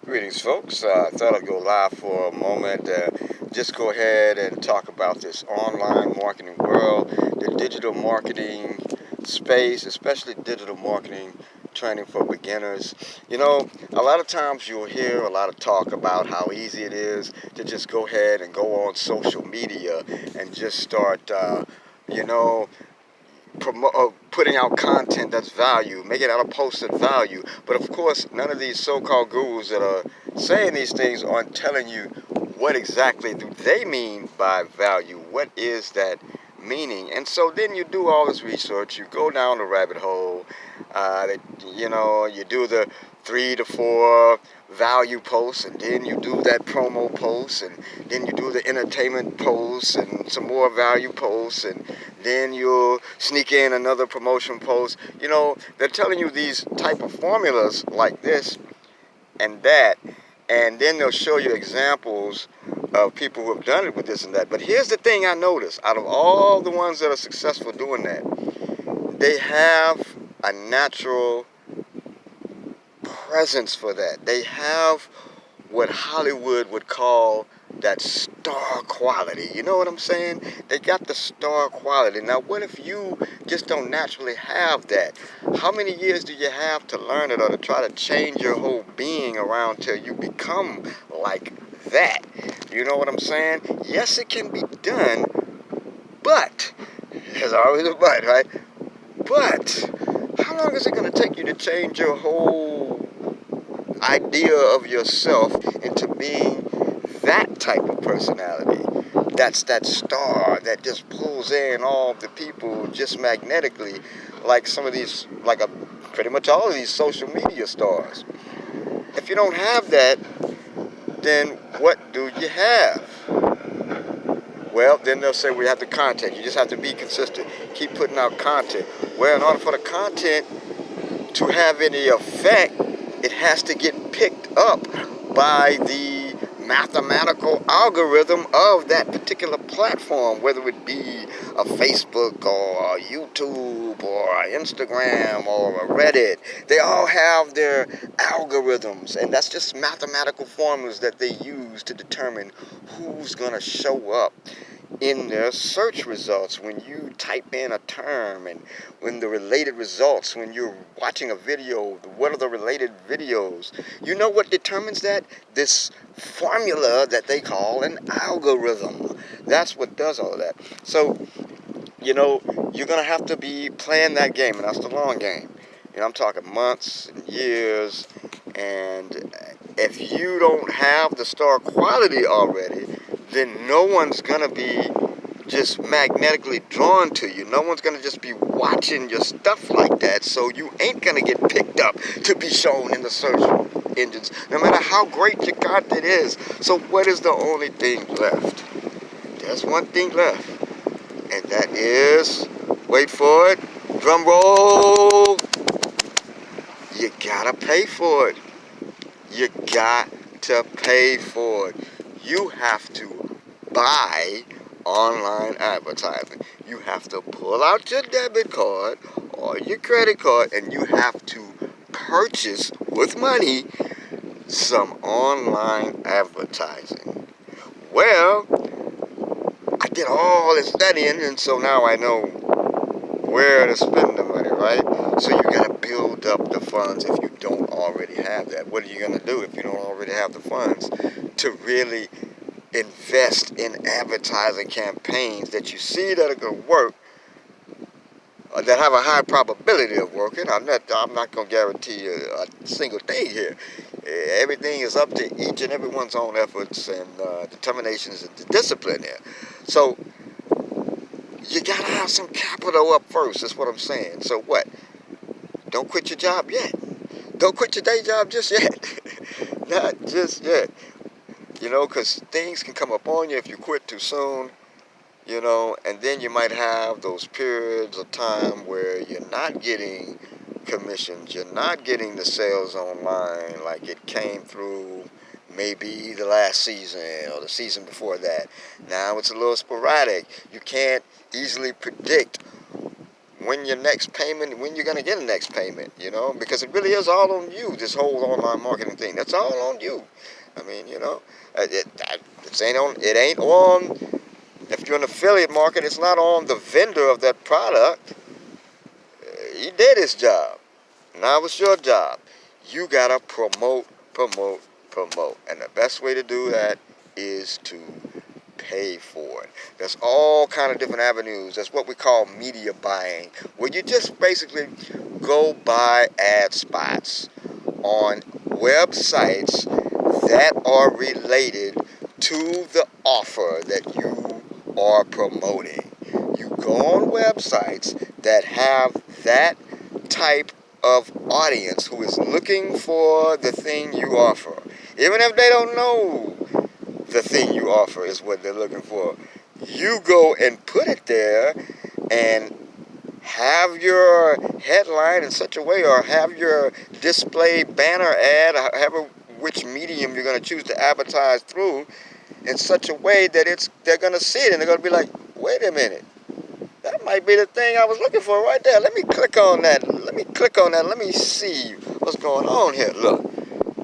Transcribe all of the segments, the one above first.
Greetings, folks. I thought I'd go live for a moment. Just go ahead and talk about this online marketing world, the digital marketing space, especially digital marketing training for beginners. You know, a lot of times you'll hear a lot of talk about how easy it is to just go ahead and go on social media and just start, you know, putting out content that's value, making out a post of value. But of course, none of these so-called gurus that are saying these things aren't telling you what exactly do they mean by value. What is that meaning? And so then you do all this research, you go down the rabbit hole, you do the 3 to 4 value posts, and then you do that promo post, and then you do the entertainment posts and some more value posts, and then you'll sneak in another promotion post. They're telling you these type of formulas like this and that, and then they'll show you examples of people who have done it with this and that. But here's the thing I noticed: out of all the ones that are successful doing that, they have a natural presence for that. They have what Hollywood would call that star quality. You know what I'm saying? They got the star quality. Now, what if you just don't naturally have that? How many years do you have to learn it or to try to change your whole being around till you become like that? You know what I'm saying? Yes, it can be done, but there's always a but, right? But how long is it going to take you to change your whole idea of yourself into being that type of personality? That's that star that just pulls in all the people just magnetically, like some of these, pretty much all of these social media stars. If you don't have that, then what do you have? Well, then they'll say we have the content. You just have to be consistent. Keep putting out content. Well, in order for the content to have any effect, it has to get picked up by the mathematical algorithm of that particular platform, whether it be a Facebook or a YouTube or an Instagram or a Reddit. They all have their algorithms, and that's just mathematical formulas that they use to determine who's going to show up in their search results when you type in a term, and when the related results, when you're watching a video, what are the related videos? You know what determines that? This formula that they call an algorithm. That's what does all of that. So, you're going to have to be playing that game, and that's the long game. I'm talking months and years, and if you don't have the star quality already, then no one's going to be just magnetically drawn to you. No one's going to just be watching your stuff like that, so you ain't going to get picked up to be shown in the search engines, no matter how great your content is. So what is the only thing left? There's one thing left, and that is, wait for it, drum roll, you gotta pay for it. You got to pay for it. You have to buy online advertising. You have to pull out your debit card or your credit card, and you have to purchase with money some online advertising. Well, I did all this studying, and so now I know where to spend the money, right? So you got to build up the funds if you don't already have that. What are you going to do if you don't already have the funds to really invest in advertising campaigns that you see that are going to work, that have a high probability of working? I'm not going to guarantee you a single thing here. Everything is up to each and everyone's own efforts and determinations and discipline there. So you got to have some capital up first. That's what I'm saying. So what? Don't quit your job yet. Don't quit your day job just yet. Not just yet. Because things can come up on you if you quit too soon, and then you might have those periods of time where you're not getting commissions, you're not getting the sales online like it came through maybe the last season or the season before that. Now it's a little sporadic. You can't easily predict when your next payment, when you're going to get a next payment, you know, because it really is all on you, this whole online marketing thing. That's all on you. I mean, you know, it ain't on, if you're an affiliate market, it's not on the vendor of that product. He did his job. Now it's your job. You got to promote, promote, promote. And the best way to do that is to pay for it. There's all kind of different avenues. That's what we call media buying, where you just basically go buy ad spots on websites that are related to the offer that you are promoting. You go on websites that have that type of audience who is looking for the thing you offer. Even if they don't know the thing you offer is what they're looking for, you go and put it there and have your headline in such a way, or have your display banner ad, however which medium you're going to choose to advertise through, in such a way that they're going to see it and they're going to be like, wait a minute, that might be the thing I was looking for right there. Let me click on that. Let me click on that. Let me see what's going on here. Look,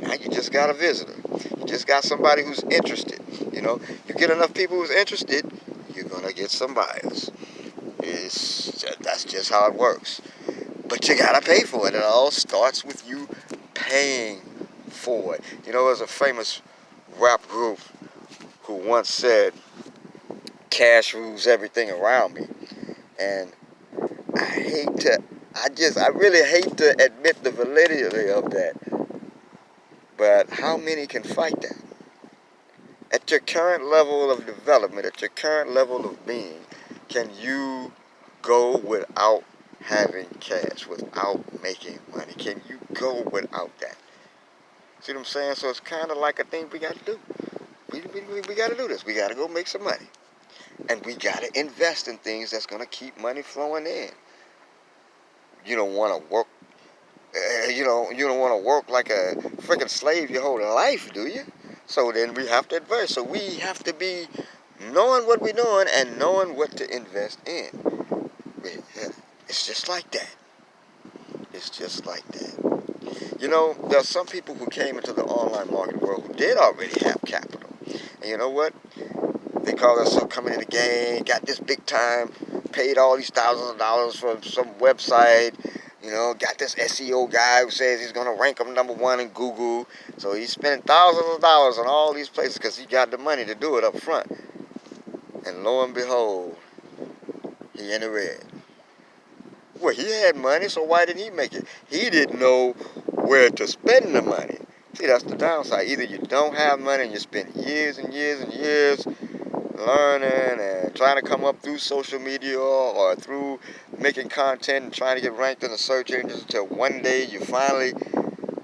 now you just got a visitor. You just got somebody who's interested. You know, you get enough people who's interested, you're going to get some buyers. That's just how it works. But you got to pay for it. It all starts with you paying for it. You know, there's a famous rap group who once said, cash rules everything around me. And I really hate to admit the validity of that. But how many can fight that? At your current level of development, at your current level of being, can you go without having cash, without making money? Can you go without that? See what I'm saying? So it's kind of like a thing we got to do. We got to do this. We got to go make some money. And we got to invest in things that's going to keep money flowing in. You don't want to work, you don't want to work like a freaking slave your whole life, do you? So then we have to invest. So we have to be knowing what we're doing and knowing what to invest in. It's just like that. It's just like that. You know, there are some people who came into the online market world who did already have capital. And you know what? They call themselves coming in the game, got this big time, paid all these thousands of dollars for some website, you know, got this SEO guy who says he's going to rank them #1 in Google. So he's spending thousands of dollars on all these places because he got the money to do it up front. And lo and behold, he in the red. Well, he had money, so why didn't he make it? He didn't know where to spend the money. See, that's the downside. Either you don't have money and you spend years and years and years learning and trying to come up through social media or through making content and trying to get ranked in the search engines until one day you finally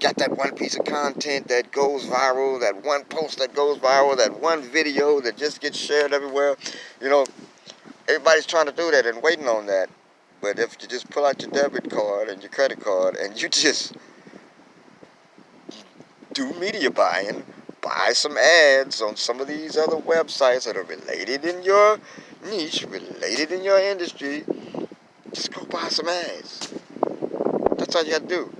got that one piece of content that goes viral, that one post that goes viral, that one video that just gets shared everywhere. You know, everybody's trying to do that and waiting on that. But if you just pull out your debit card and your credit card and you just do media buying, buy some ads on some of these other websites that are related in your niche, related in your industry, just go buy some ads. That's all you got to do.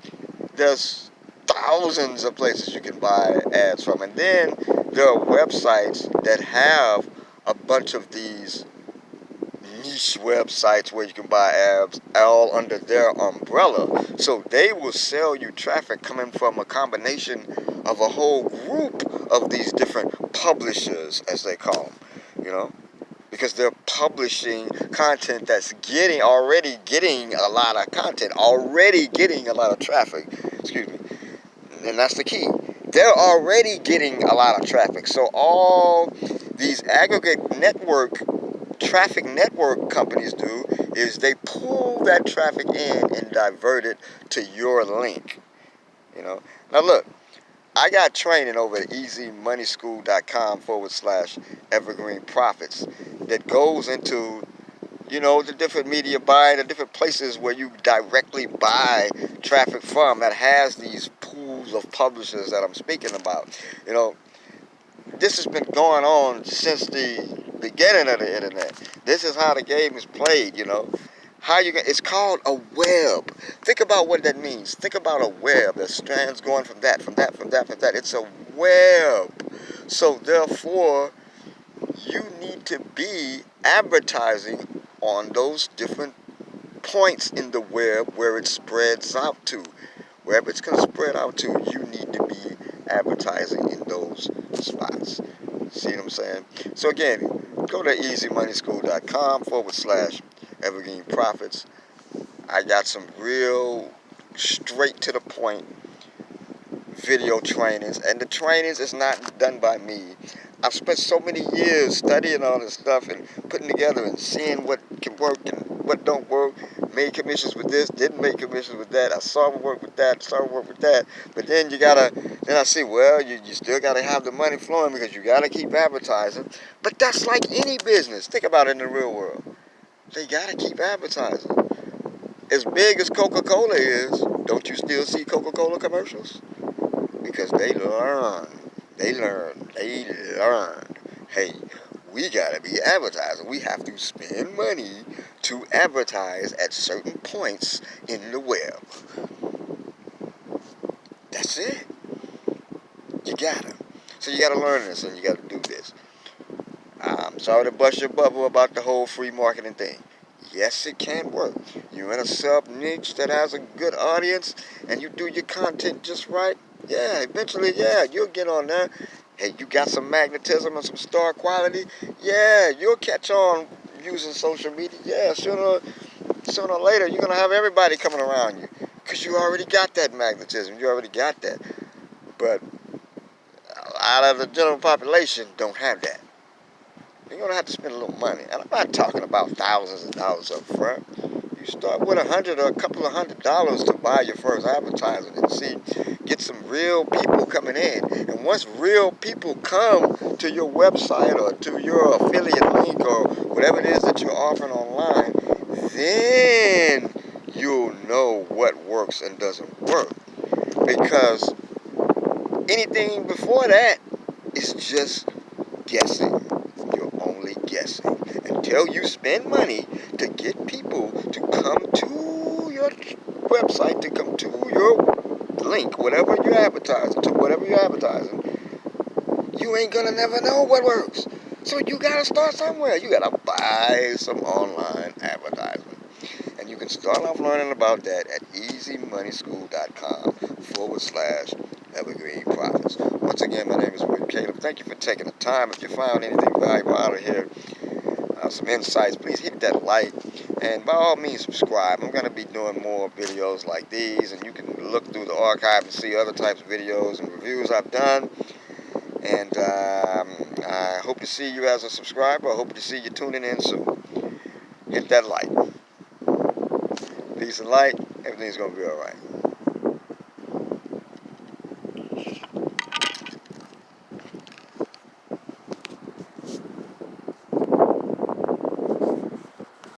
There's thousands of places you can buy ads from. And then there are websites that have a bunch of these niche websites where you can buy ads all under their umbrella. So they will sell you traffic coming from a combination of a whole group of these different publishers, as they call them, you know, because they're publishing content that's already getting a lot of content, already getting a lot of traffic, excuse me, and that's the key. They're already getting a lot of traffic. So all these aggregate traffic network companies do is they pull that traffic in and divert it to your link. You know. Now look, I got training over at easymoneyschool.com/evergreen profits that goes into, you know, the different media buying, the different places where you directly buy traffic from that has these pools of publishers that I'm speaking about. You know, this has been going on since the beginning of the internet. This is how the game is played, you know. How you get? It's called a web. Think about what that means. Think about a web. There's strands going from that, from that, from that, from that. It's a web. So therefore, you need to be advertising on those different points in the web where it spreads out to. Wherever it's going to spread out to, you need to be advertising in those spots. See what I'm saying? So again, go to easymoneyschool.com/evergreen profits. I got some real straight to the point video trainings, and the trainings is not done by me. I've spent so many years studying all this stuff and putting together and seeing what can work and what don't work. Made commissions with this, didn't make commissions with that. I saw it work with that, saw it work with that. But then then I see, well, you still gotta have the money flowing because you gotta keep advertising. But that's like any business. Think about it in the real world. They gotta keep advertising. As big as Coca-Cola is, don't you still see Coca-Cola commercials? Because they learn. Hey, we gotta be advertising. We have to spend money to advertise at certain points in the web. That's it. You gotta. So you gotta learn this and you gotta do this. I'm sorry to bust your bubble about the whole free marketing thing. Yes, it can work. You're in a sub niche that has a good audience and you do your content just right. Yeah, eventually, yeah, you'll get on there. Hey, you got some magnetism and some star quality. Yeah, you'll catch on using social media. Yeah, sooner or later, you're going to have everybody coming around you because you already got that magnetism. You already got that. But a lot of the general population don't have that. You're going to have to spend a little money. And I'm not talking about thousands of dollars up front. You start with $100 or a couple of $100 to buy your first advertising and get some real people coming in. And once real people come to your website or to your affiliate link or whatever it is that you're offering online, then you'll know what works and doesn't work. Because anything before that is just guessing. You're only guessing until you spend money to get people to come to your website, to come to your link, whatever you're advertising, you ain't gonna never know what works. So you gotta start somewhere. You gotta buy some online advertising. And you can start off learning about that at easymoneyschool.com/evergreen profits. Once again, my name is Rick Caleb. Thank you for taking the time. If you found anything valuable out of here, some insights, please hit that like and by all means subscribe. I'm going to be doing more videos like these, and you can look through the archive and see other types of videos and reviews I've done. And I hope to see you as a subscriber. I hope to see you tuning in soon. Hit that like. Peace and light. Everything's going to be all right.